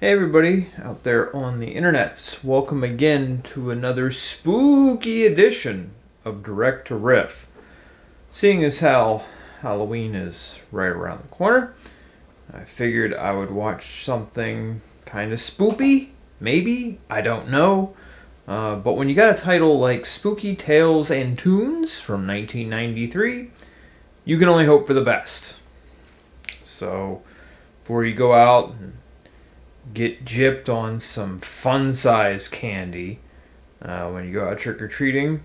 Hey everybody out there on the internet, welcome again to another spooky edition of Direct to Riff. Seeing as how Halloween is right around the corner, I figured I would watch something kind of spoopy, maybe, I don't know. But when you got a title like Spooky Tales and Tunes from 1993, you can only hope for the best. So, before you go out and get gypped on some fun-size candy when you go out trick-or-treating,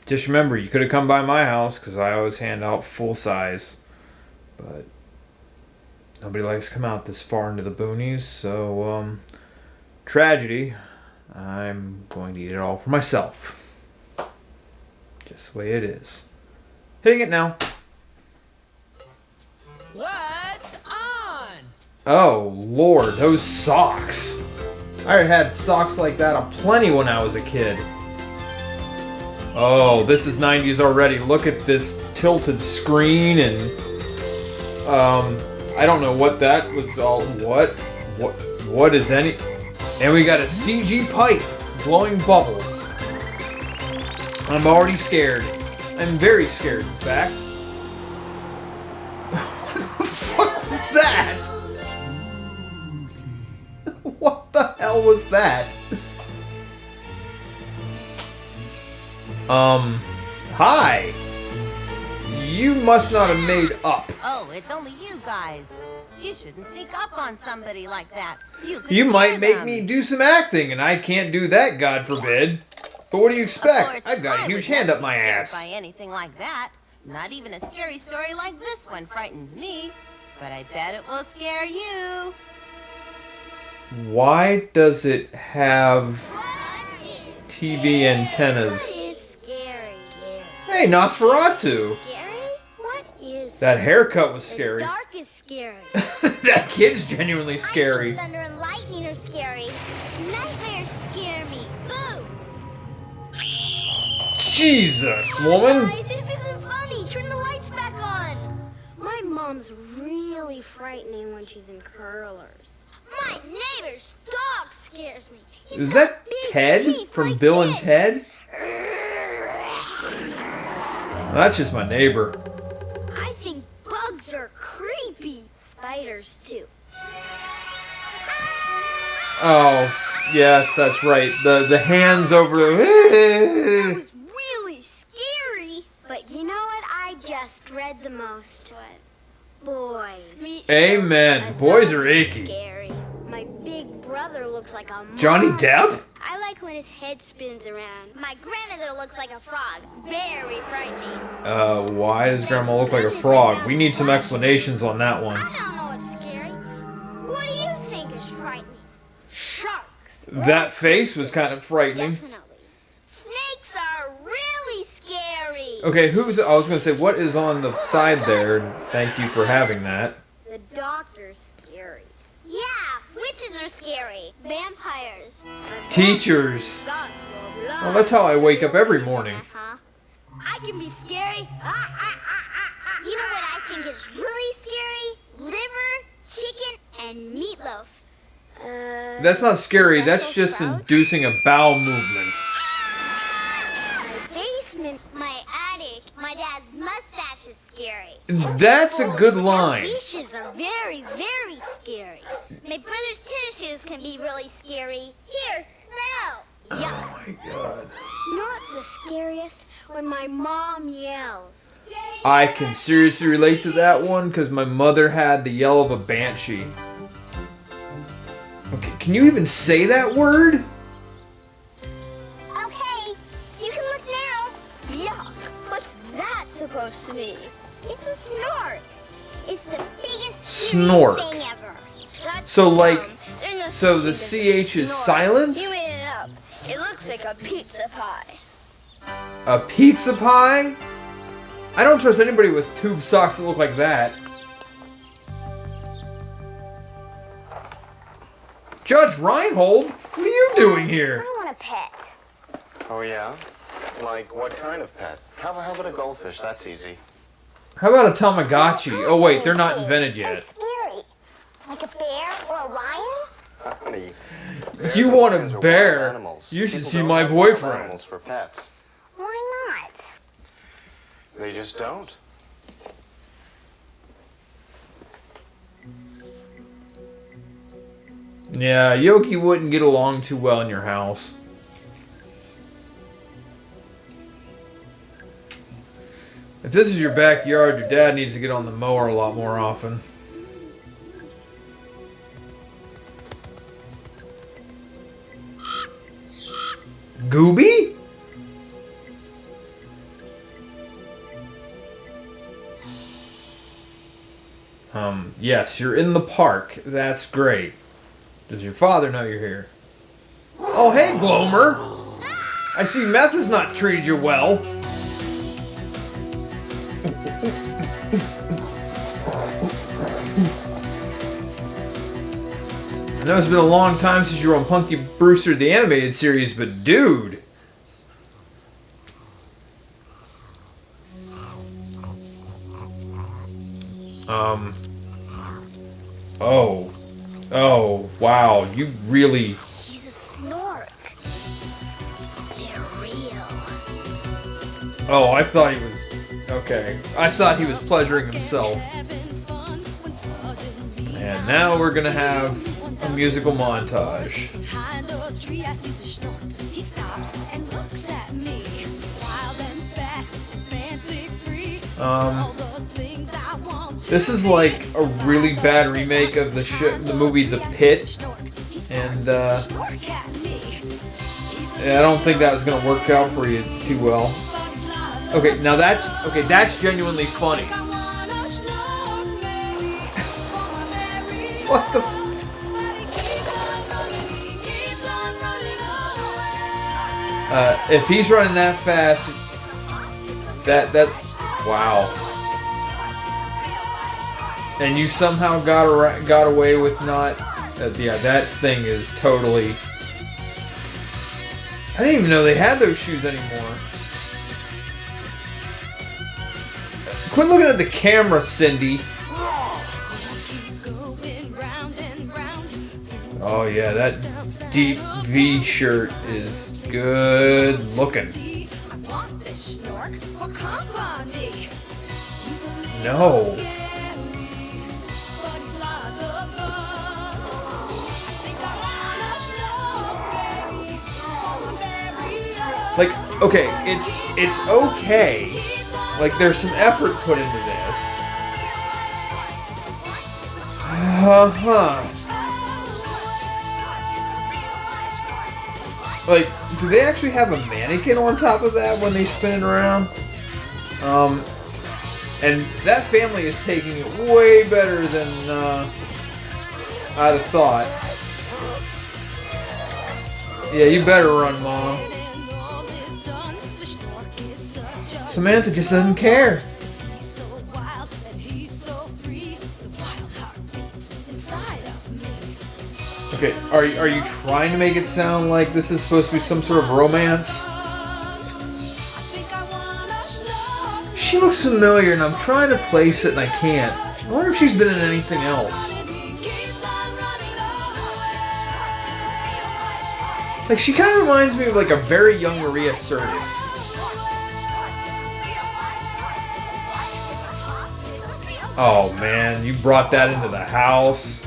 just remember, you could have come by my house, because I always hand out full-size, but nobody likes to come out this far into the boonies, so, tragedy, I'm going to eat it all for myself. Just the way it is. Hitting it now. What's on? Oh, Lord, those socks. I had socks like that aplenty when I was a kid. Oh, this is 90s already. Look at this tilted screen and, I don't know what that was all, what is any, and we got a CG pipe blowing bubbles. I'm already scared. I'm very scared, in fact. What the fuck is that? What the hell was that? Hi. You must not have made up. Oh, it's only you guys. You shouldn't sneak up on somebody like that. You might make me do some acting, and I can't do that, God forbid. But what do you expect? I've got a huge hand up my ass. By anything like that. Not even a scary story like this one frightens me. But I bet it will scare you. Why does it have TV antennas? What is scary? Hey, Nosferatu! Scary? What is That haircut was scary. The dark is scary. That kid's genuinely scary. Thunder and lightning are scary. Nightmares scare me. Boo! Jesus, woman! Guys, this isn't funny. Turn the lights back on. My mom's really frightening when she's in curlers. My neighbor's dog scares me. Is that Ted from Bill and Ted? That's just my neighbor. I think bugs are creepy. Spiders, too. Oh, yes, that's right. The hands over That the... was really scary. But you know what I just read the most? Boys. Amen. Boys are icky. Scary. My big brother looks like a Johnny monster. Depp? I like when his head spins around. My grandmother looks like a frog. Very frightening. Why does Grandma look like a frog? We need some explanations on that one. I don't know what's scary. What do you think is frightening? Sharks. That face was kind of frightening. Definitely. Snakes are really scary. Okay, I was going to say, what is on the side there? Thank you for having that. The doctor's scary. Yeah, witches are scary. Vampires. Teachers. Well, that's how I wake up every morning. I can be scary. You know what I think is really scary? Liver, chicken, and meatloaf. That's not scary, that's Brussels just sprouts? inducing a bowel movement. My basement, my attic, my dad's mustache is scary. That's a good line. Leashes are very, very scary. My brother's tennis shoes can be really scary. Here, smell. Yuck. Oh my god. You know what's the scariest? When my mom yells. I can seriously relate to that one because my mother had the yell of a banshee. Okay, can you even say that word? Okay, you can look now. Yuck. What's that supposed to be? It's a snort. It's the biggest Snort. thing ever. That's So, like, dumb. There's no so such the thing as a CH is snort. silent? You made it up. It looks like a pizza pie. A pizza pie? I don't trust anybody with tube socks that look like that. Judge Reinhold, what are you doing here? I want a pet. Oh, yeah? Like what kind of pet? How about a goldfish? That's easy. How about a Tamagotchi? Oh wait, they're not invented And yet. scary. Like a bear or a lion? Honey, If you want a bear, you should see my boyfriend. Animals for pets. Why not? They just don't. Yeah, Yoki wouldn't get along too well in your house. If this is your backyard, your dad needs to get on the mower a lot more often. Gooby? Yes, you're in the park. That's great. Does your father know you're here? Oh, hey, Glomer! I see Meth has not treated you well. I know it's been a long time since you were on Punky Brewster the animated series, but dude! Oh, wow, you really... He's a snork. They're real. Oh, I thought he was... Okay. I thought he was pleasuring himself. And now we're gonna have a musical montage. This is like a really bad remake of the movie The Pit, and yeah, I don't think that was gonna work out for you too well. Okay, now that's genuinely funny. What the? If he's running that fast, that wow. And you somehow got away with not. Yeah, that thing is totally. I didn't even know they had those shoes anymore. Quit looking at the camera, Cindy. Oh yeah, that deep V shirt is good looking. No. Like, okay, it's okay. Like, there's some effort put into this. Like, do they actually have a mannequin on top of that when they spin it around? And that family is taking it way better than I'd have thought. Yeah, you better run, Mom. Samantha just doesn't care. Okay, are you trying to make it sound like this is supposed to be some sort of romance? She looks familiar and I'm trying to place it and I can't. I wonder if she's been in anything else. Like, she kind of reminds me of like a very young Maria Sirtis. Oh man, you brought that into the house.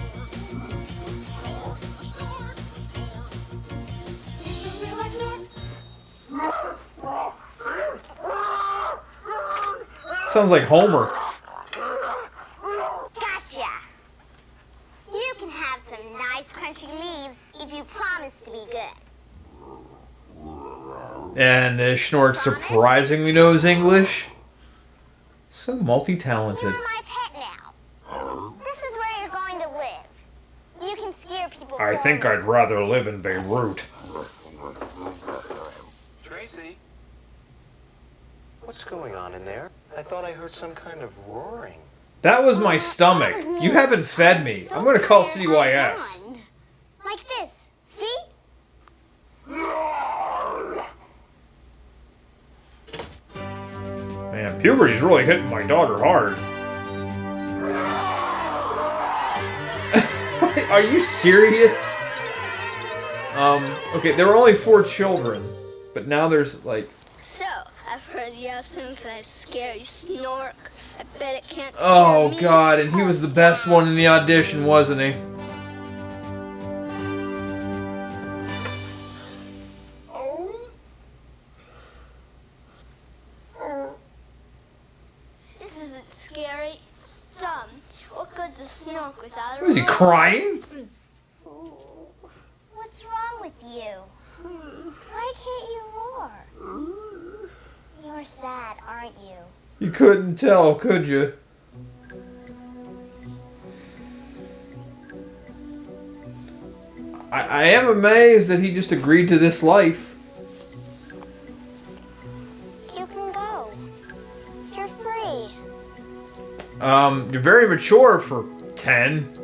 Sounds like Homer. Gotcha. You can have some nice crunchy leaves if you promise to be good. And Schnork surprisingly knows English. So multi-talented. You're my pet now. This is where you're going to live. You can scare people. I think I'd rather live in Beirut. Tracy? What's going on in there? I thought I heard some kind of roaring. That was my stomach. You haven't fed me. I'm gonna call CYS. Like this. See? Man, puberty's really hitting my daughter hard. Are you serious? Okay, there were only 4 children, but now there's like... So, I've heard you yell soon because I scare you snork. I bet it can't scare Oh me. God, and he was the best one in the audition, wasn't he? This isn't scary. It's dumb. What good's a snork without a Was he roar? crying? What's wrong with you? Why can't you roar? You're sad, aren't you? You couldn't tell, could you? I am amazed that he just agreed to this life. You can go. You're free. You're very mature for 10.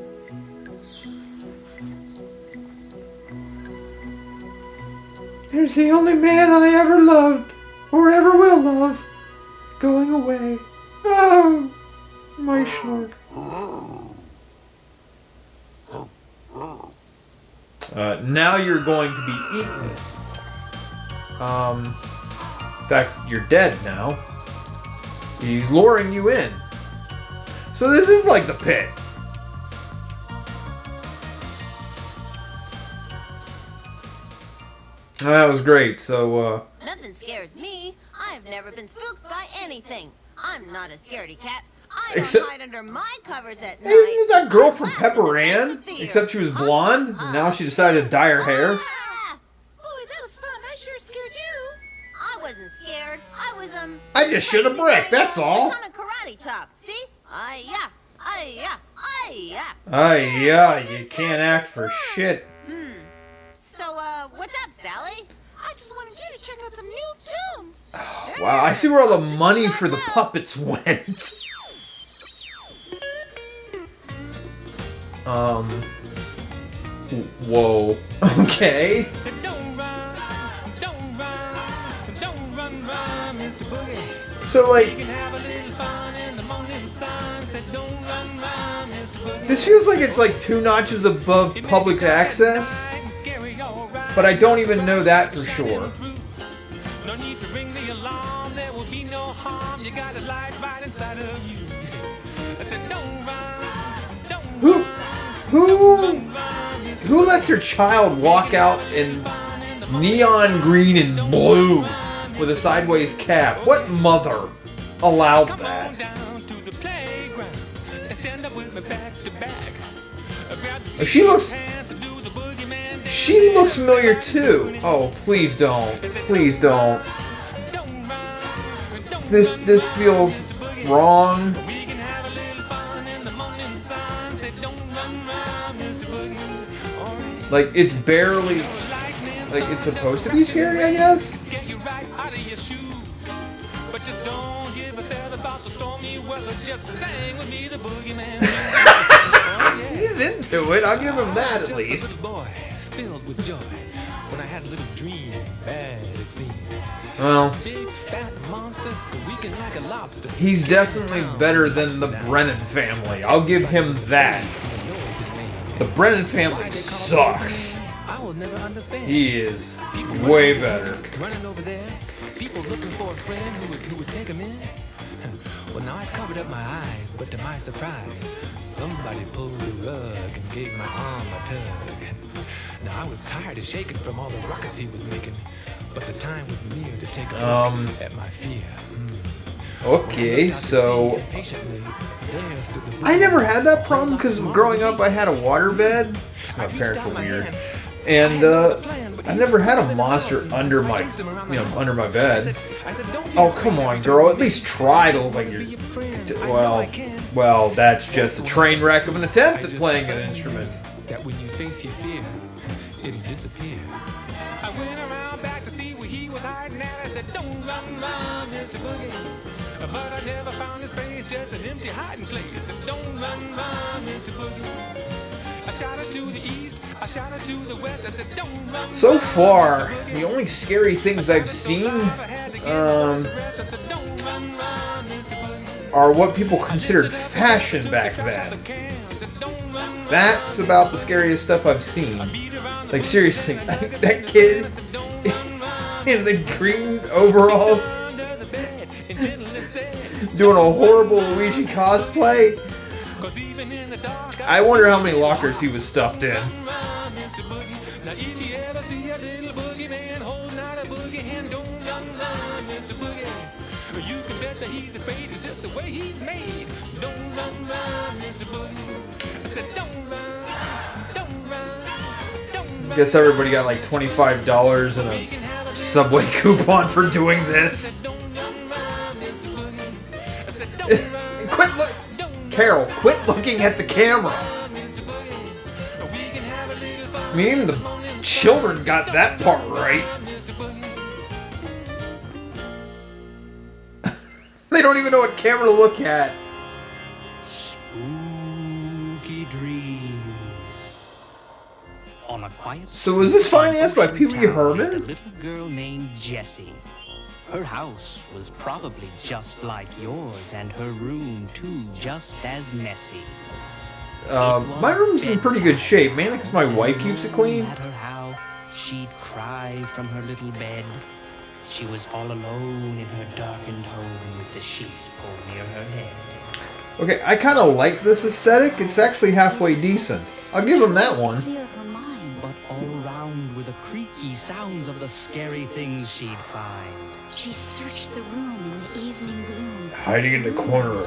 Here's the only man I ever loved, or ever will love, going away. Oh, my shark. Now you're going to be eaten. In fact, you're dead now. He's luring you in. So this is like the pit. That was great. So, Nothing scares me. I've never been spooked by anything. I'm not a scaredy cat. I don't Except- hide under my covers at Hey, night. isn't it that girl I from laugh in the Pepper face Ann? of fear. Except she was blonde, and now she decided to dye her hair. Ah! Boy, that was fun. I sure scared you. I wasn't scared. I was I just shoot a brick, that's all. Atomic karate chop. See? Ay-ya. Ay-ya. Ay-ya. Yeah, you can't act for shit. So, what's up, Sally? I just wanted you to check out some new tunes. Sure. Wow, I see where all the Sisters money are for the well. puppets went. Whoa. Okay. Said don't run, Mr. Boogie. So, You like, can have a little fun in the morning sun. Said don't run, Mr. Boogie. this feels like it's like 2 notches above public access, Scary, all right. but I don't even know that for sure. No need to ring the alarm. There will be no harm. You got a light right inside of you. I said don't run, Who lets their child walk out in neon green and blue with a sideways cap? What mother allowed come that? on down to the playground and stand up with me back to back. Grab the She looks- hands and do the boogeyman dance. She looks familiar too. Oh, please don't. Please don't. This feels wrong. We can have a little fun in the morning sun. Say don't run, Mr. Boogie. All right. Like, it's barely... Like, it's supposed to be scary, I guess? Get you right out of your shoes. But just don't give a thought about the stormy weather. Just sing with me the boogeyman. Oh, yeah. He's into it. I'll give him that at Just a least. little boy filled with joy when I had a little dream, bad it seemed. Well, Big fat monster squeaking like a lobster. he's definitely better than the Brennan family. I'll give him that. The noise it made. The Brennan family sucks. I will never understand. He is People way running better. here, running over there. People looking for a friend who would take him in. Well, now I covered up my eyes, but to my surprise, somebody pulled the rug and gave my arm a tug. Now I was tired of shaking from all the ruckus he was making, but the time was near to take a look at my fear. Okay, so... Impatiently, there stood the I never had that problem because growing up I had a waterbed. My parents were weird. And I never had a monster under my, under my bed. Oh, come on, girl. At least try to look like you're... Well, that's just a train wreck of an attempt at playing an instrument. That when you face your fear, it'll disappear. I went around back to see where he was hiding at. I said, don't run, Mr. Boogie. But I never found his face, just an empty hiding place. I said, don't run, Mr. Boogie. I shouted to the east, I shouted to the west. I said, don't run. So far, the only scary things I've seen are what people considered fashion back then. That's about the scariest stuff I've seen. Like, seriously, that kid in the green overalls doing a horrible Luigi cosplay. I wonder how many lockers he was stuffed in. Guess everybody got like $25 and a Subway coupon for doing this. Quit look, Carol, quit looking at the camera. I mean, even the children got that part right. They don't even know what camera to look at. Spooky dreams. On a quiet So was this financed by Pee Wee Herman? A little girl named Jessie. Her house was probably just like yours, and her room too, just as messy. My room's in pretty good shape, mainly because my wife keeps it clean. No matter how she'd cry from her little bed, she was all alone in her darkened home with the sheets pulled near her head. Okay, I kind of like this aesthetic. It's actually halfway decent. I'll give him that one. But all around were the creaky sounds of the scary things she'd find. She searched the room in the evening gloom. Hiding in the corner was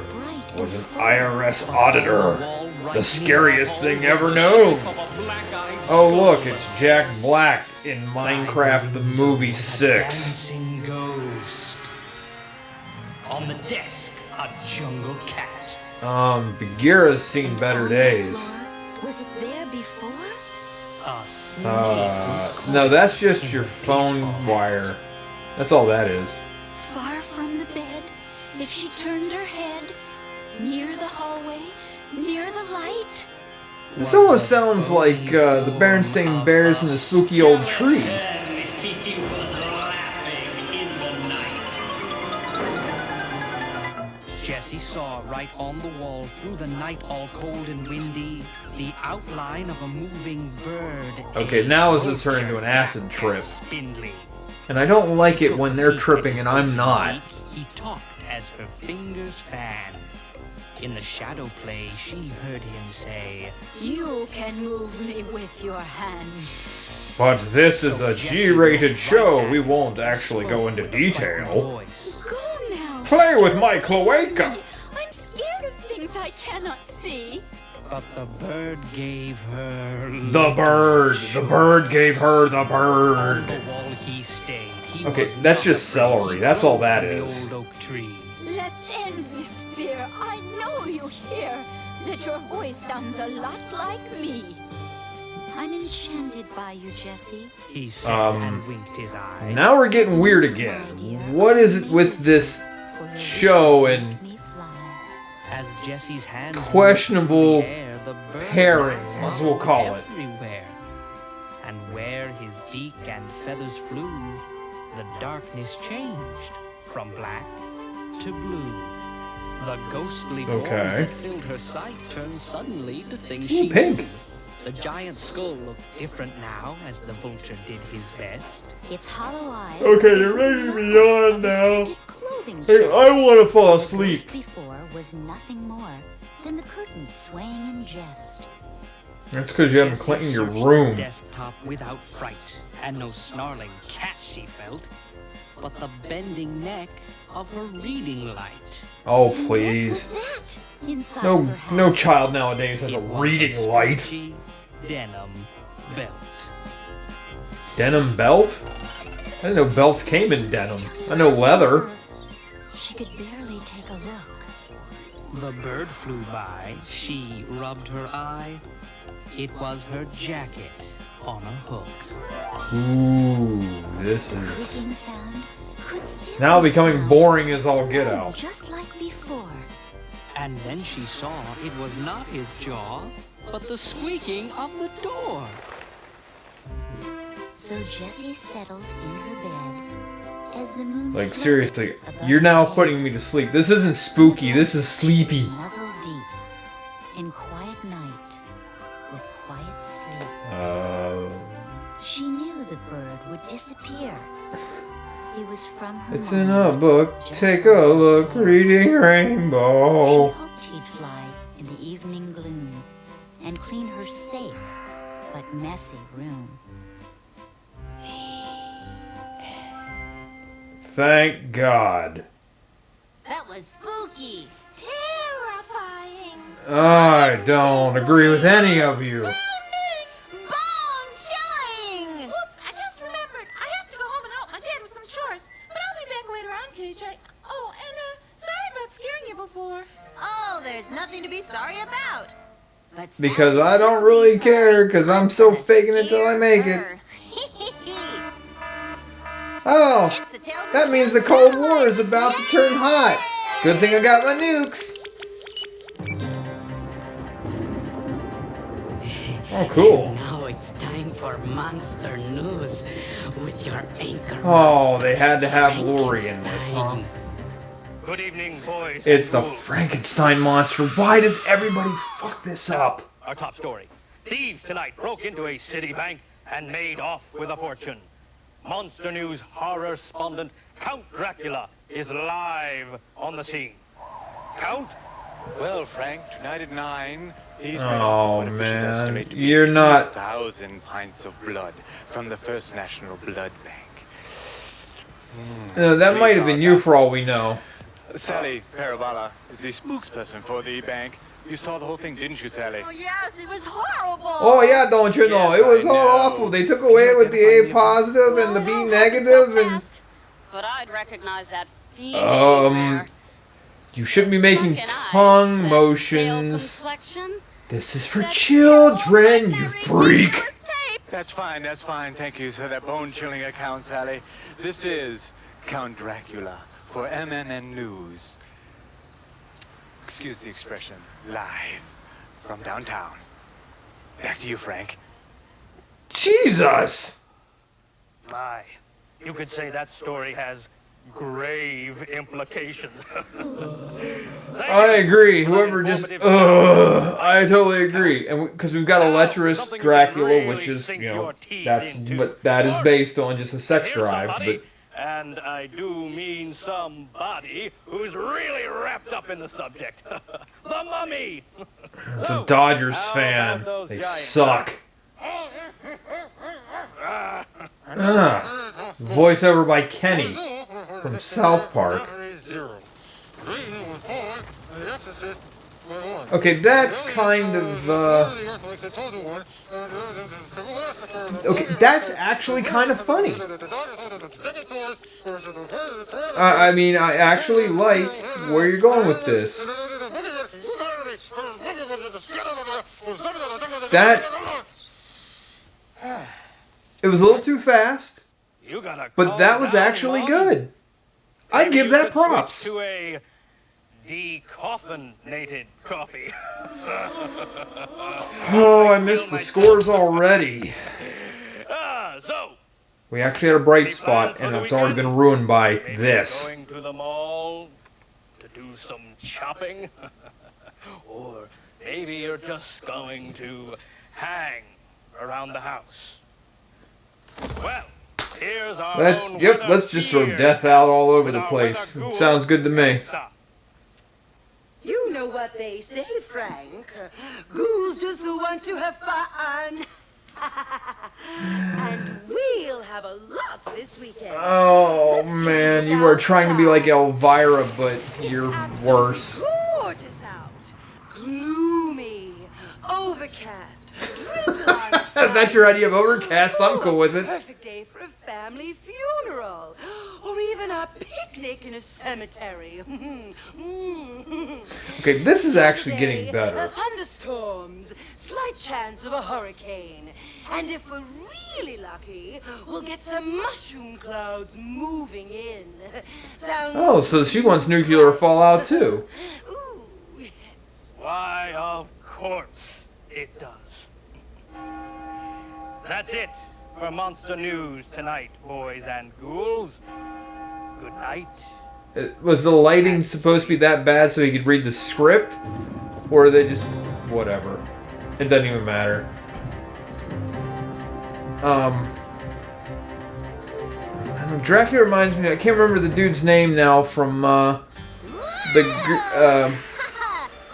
an IRS auditor. The scariest thing ever known. Oh look, it's Jack Black in Minecraft the Movie 6. Dancing ghost. On the desk, a jungle cat. Bagheera's seen better days. Was it there before? A snake was No, that's just your phone wire. That's all that is. Far from the bed, if she turned her head, near the hallway, near the light. This almost sounds like the Berenstain Bears in the spooky old tree. He was laughing in the night. Jessie saw right on the wall, through the night all cold and windy, the outline of a moving bird. Okay, now this has turned into an acid trip. Spindly. And I don't like it when they're tripping and I'm not. He talked as her fingers fanned. In the shadow play, she heard him say, You can move me with your hand. But this is a G-rated show. We won't actually go into detail. Go now. Play with my cloaca. I'm scared of things I cannot see. But the bird gave her... The bird. The bird gave her the On bird. the wall he stayed. He Okay, was that's not just afraid. celery. He That's all crawled that from the is. old oak tree. Let's end this fear. I know you hear that your voice sounds a lot like me. I'm enchanted by you, Jessie. He said and winked his eye. Now we're getting weird again. What is it with this For your show wishes and make me fly. As Jessie's hands questionable moved through the air, the bird pairing, now as we'll followed call it. everywhere. And where his beak and feathers flew, the darkness changed from black to blue. The ghostly forms Okay. that filled her sight turned suddenly to things Ooh, she pink. knew. The giant skull looked different now as the vulture did his best. Its hollow eyes. Okay, you're making me yawn now. Clothing Hey, chest. I want to fall The asleep. ghost before was nothing more than the curtains swaying in jest. That's because you haven't Jessie cleaned your searched room. the desktop without fright, and no snarling cat she felt, but the bending neck of her reading light. Oh, And please. what was that inside No, her hat? no child nowadays has a It was reading light. stretchy denim belt. Denim belt? I didn't know belts came in denim. I know leather. She could barely take a look. The bird flew by, she rubbed her eye. It was her jacket on a hook. Ooh, this is Clicking sound could still now be becoming found. boring as all get out. Just like before. And then she saw it was not his jaw, but the squeaking of the door. So Jessie settled in her bed as the moon Like, floated seriously, above you're now her head. putting me to sleep. This isn't spooky, this is sleepy. Muzzle deep in quiet night. the bird would disappear. He was from her It's in mind, a book. just Take like a look. before. Reading She Rainbow. hoped he'd fly in the evening gloom and clean her safe but messy room. Thank God. That was spooky. Terrifying. I don't agree with any of you. Bone chilling. Oops, I just remembered. I have to go home and help my dad with some chores. But I'll be back later on, KJ. Oh, and sorry about scaring you before. Oh, there's nothing to be sorry about. But Because Sally I don't will be really sorry. care, because I'm still gonna faking it till I scare make it. her. Oh, It's the Tales of that means the Two Cold Satellite. War is about to turn hot. Good thing I got my nukes. Oh, cool. Now it's time for monster news with your anchor. Oh, monster, they had to have Lori in this, huh? Frankenstein. Good evening, boys. It's and the ghouls. Frankenstein monster. Why does everybody fuck this up? Our top story. Thieves tonight broke into a city bank and made off with a fortune. Monster News horror-spondent Count Dracula is live on the scene. Count? Well, Frank, tonight at 9, these men Oh, offer what officials man. estimate to be You're not- 2,000 pints of blood from the First National Blood Bank. That Please might have been on you that. for all we know. Sally Parabala is the spokesperson for the bank. You saw the whole thing, didn't you, Sally? Oh, yes, it was horrible. Oh yeah, don't you know? Yes, it was I all know. awful. They took away with the A positive and the B negative, and But I'd recognize that fiend um, you shouldn't be making tongue motions. complexion. This is for children, you freak. That's fine, thank you for that bone-chilling account, Sally. This is Count Dracula for MNN News. Excuse the expression, live from downtown. Back to you, Frank. Jesus! My, you could say that story has grave implications. I agree. Whoever just, I totally agree. And because we've got a lecherous Dracula, which is, you know, that's what that is based on, just a sex Here's drive. somebody, But and I do mean somebody who's really wrapped up in the subject. The Mummy. it's a Dodgers how fan. about those They Giants, suck. Voice over by Kenny from South Park. Okay, that's kind of, okay, that's actually kind of funny. I mean, I actually like where you're going with this. That... It was a little too fast, You gotta but that was calm down, actually Mum. good. I Maybe give you that should switch props. to a decaffeinated coffee. Oh, I missed the scores already. So, We actually had a bright Any spot, plans for and the it's already weekend? been ruined by maybe this. going to the mall to do some shopping? Or maybe you're just going to hang around the house. Well, here's our own weather Let's just throw death out all over with the our place. weather ghoul, Sounds good to me. Elsa. You know what they say, Frank. Ghouls just want to have fun. And we'll have a lot this weekend. Oh man, you are trying to be like Elvira, but you're worse. Gorgeous out. Gloomy. Overcast. Drizzle on If that's your idea of overcast, I'm cool with it. Perfect day for a family funeral. Or even a picnic in a cemetery. Okay, this is actually getting Today, better. Thunderstorms, slight chance of a hurricane. And if we're really lucky, we'll get some mushroom clouds moving in. Sounds Oh, so she wants nuclear fallout too. Ooh. Why, of course it does. That's it for Monster News tonight, boys and ghouls. Good night. Was the lighting supposed to be that bad so he could read the script? Or are they just... whatever. It doesn't even matter. Dracula reminds me. I can't remember the dude's name now from Boy, don't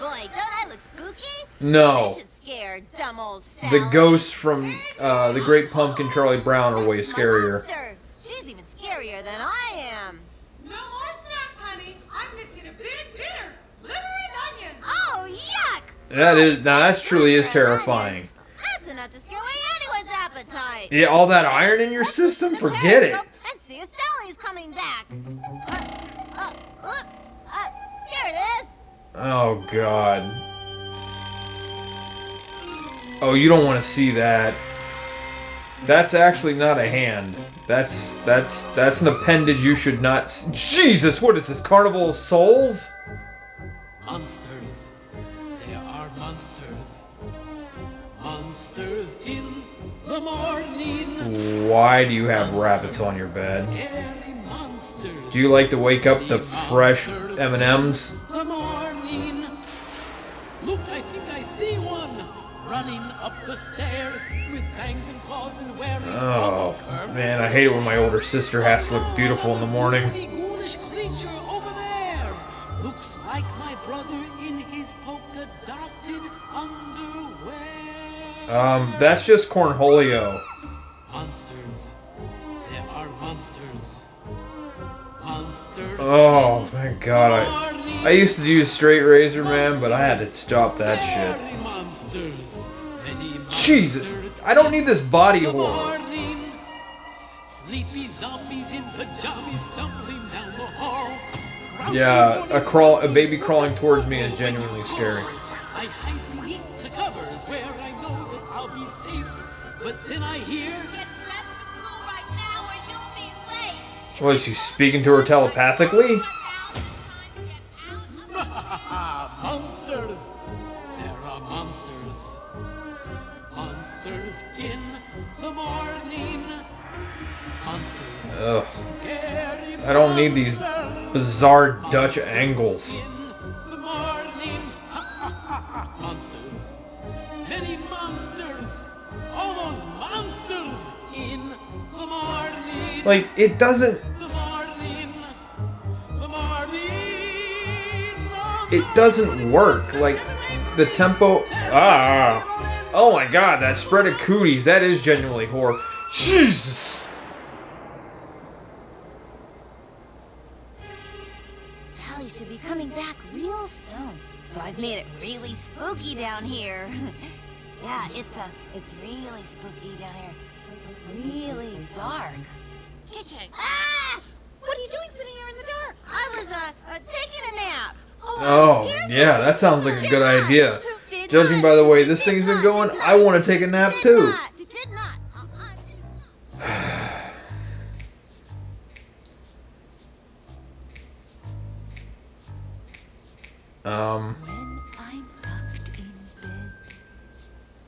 I look spooky? No. I should scare dumb old Sally. The ghost from The Great Pumpkin, Charlie Brown, are way scarier. Monster. She's even scarier than I am. No more snacks, honey. I'm fixing a big dinner. Liver and onions. Oh, yuck! That truly is terrifying. That's enough to scare away anyone's appetite. Yeah, all that iron in your system? Forget it. And see if Sally's coming back. Here it is. Oh, God. Oh, you don't want to see that. That's actually not a hand. That's an appendage you should not... Jesus, what is this? Carnival of Souls? Monsters. There are monsters. Monsters in the morning. Why do you have rabbits on your bed? Scary monsters. Do you like to wake up to fresh M&Ms? The morning. Look, I think I see one. Running up the stairs with fangs and claws and wearing Oh, man, I hate it when my older sister has to look beautiful in the morning. ghoulish creature over there. Looks like my brother in his polka-dotted underwear. That's just Cornholio. Monsters. There are monsters. Monsters. Oh, thank God. I used to use straight razor, man, but I had to stop that shit. Monsters. Jesus, I don't need this body horror. Sleepy zombies in pajamas stumbling down the hall. Yeah, a baby crawling towards me is genuinely scary. I hide beneath the covers where I know that I'll be safe. But then I hear... Get dressed for school right now or you'll be late. What, is she speaking to her telepathically? Monsters! There are monsters. Monsters in the morning. Monsters. Ugh. Scary I don't need these bizarre Dutch angles. in the morning. Monsters. Many monsters. All those monsters in the morning. Like, it doesn't... The morning. The morning. It doesn't work. Like, the tempo... Oh my God, that spread of cooties. That is genuinely horror. Jesus! Sally should be coming back real soon. So I've made it really spooky down here. Yeah, it's really spooky down here. Really dark. KJ, Ah! what are you doing sitting here in the dark? I was taking a nap. Oh, yeah, that sounds like a good idea. Judging by the way this thing's been going, I want to take a nap too. Did not.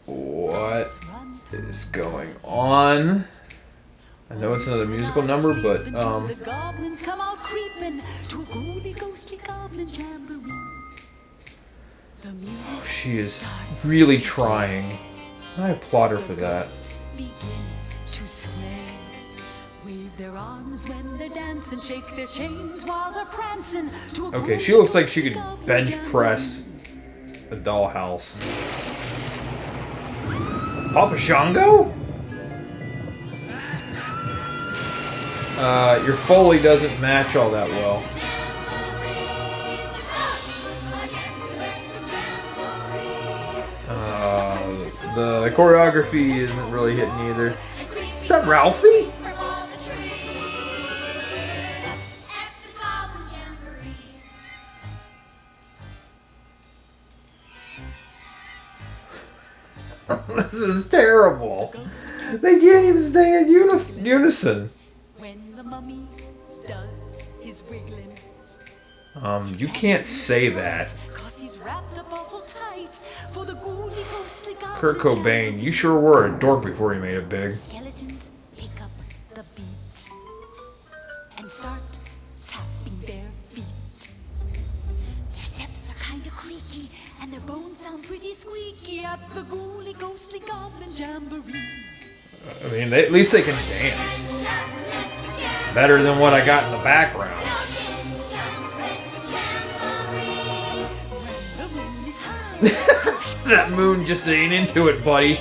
What is going on? I know it's not a musical number, but The goblins come out creeping to a ghouly, ghostly goblin jamboree. The music she is really trying. I applaud her for that. begin to sway. Wave their arms when they're dancing, shake their chains while they're prancing. To a Okay, she looks like she could bench press a dollhouse. Papa Shango? Your Foley doesn't match all that well. The choreography isn't really hitting either. Is that Ralphie? This is terrible. They can't even stay in unison. When the mummy does his wiggling. You can't say that. 'Cause he's wrapped up awful tight for the ghouly, ghostly goblin Kurt Cobain, you sure were a dork before you made it big. Skeletons pick up the beat and start tapping their feet. Their steps are kinda creaky and their bones sound pretty squeaky at the ghouly, ghostly goblin jamboree. I mean, at least they can dance. Better than what I got in the background. That moon just ain't into it, buddy.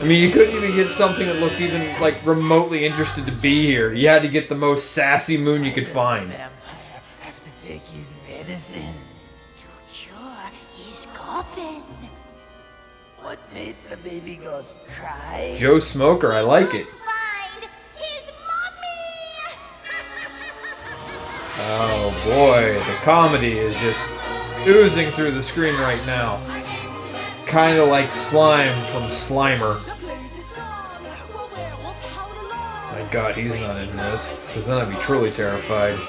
I mean, you couldn't even get something that looked even, like, remotely interested to be here. You had to get the most sassy moon you could find. Have to take his medicine to cure his coffin. What made the baby ghost cry? Joe Smoker, I like it. Oh boy, the comedy is just oozing through the screen right now. Kind of like Slime from Slimer. My God, he's not in this, because then I'd be truly terrified.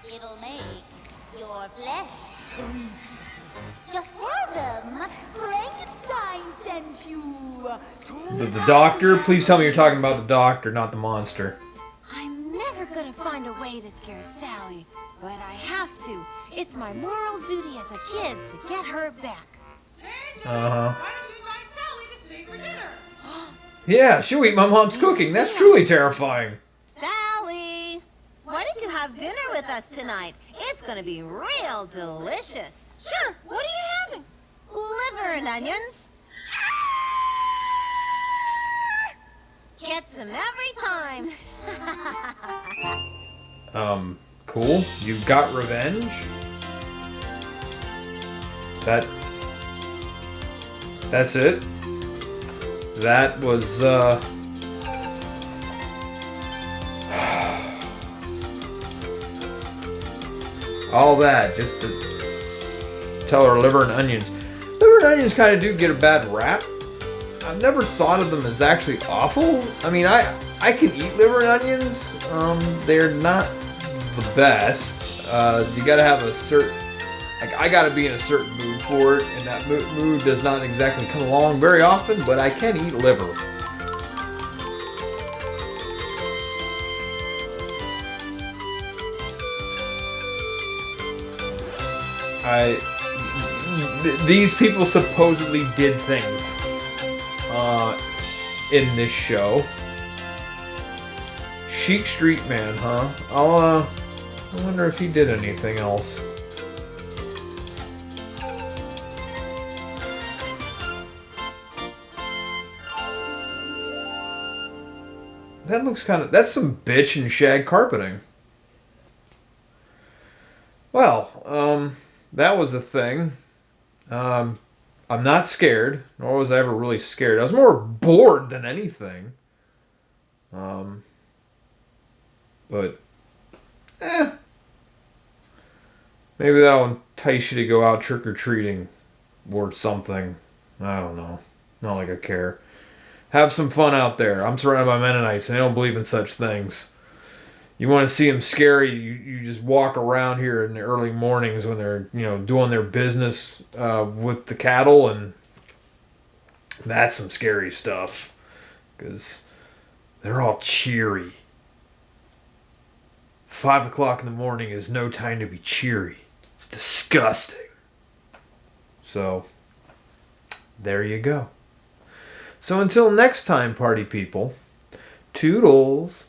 It'll make your flesh. Just tell them Frankenstein sent you. The doctor? Please tell me you're talking about the doctor, not the monster. I'm never gonna find a way to scare Sally, but I have to. It's my moral duty as a kid to get her back. Uh-huh. Why don't you invite Sally to stay for dinner? Yeah, she'll eat my mom's cooking. That's truly terrifying. Sally, why don't you have dinner with us tonight? It's gonna be real delicious. Sure, what are you having? Liver and onions. Gets them every time. Cool. You got revenge? That's it? That was, all that, just to tell her liver and onions. Liver and onions kind of do get a bad rap. I've never thought of them as actually awful. I mean, I can eat liver and onions. They're not the best. You gotta have a certain... Like, I gotta be in a certain mood for it, and that mood does not exactly come along very often, but I can eat liver. These people supposedly did things in this show. Chic Street Man, huh? I wonder if he did anything else. That looks kind of... That's some bitch and shag carpeting. Well, that was a thing. I'm not scared, nor was I ever really scared. I was more bored than anything. But, maybe that'll entice you to go out trick-or-treating or something. I don't know. Not like I care. Have some fun out there. I'm surrounded by Mennonites, and they don't believe in such things. You want to see them scary, you just walk around here in the early mornings when they're, doing their business with the cattle, and that's some scary stuff. Because they're all cheery. 5 o'clock in the morning is no time to be cheery. It's disgusting. So, there you go. So until next time, party people, toodles.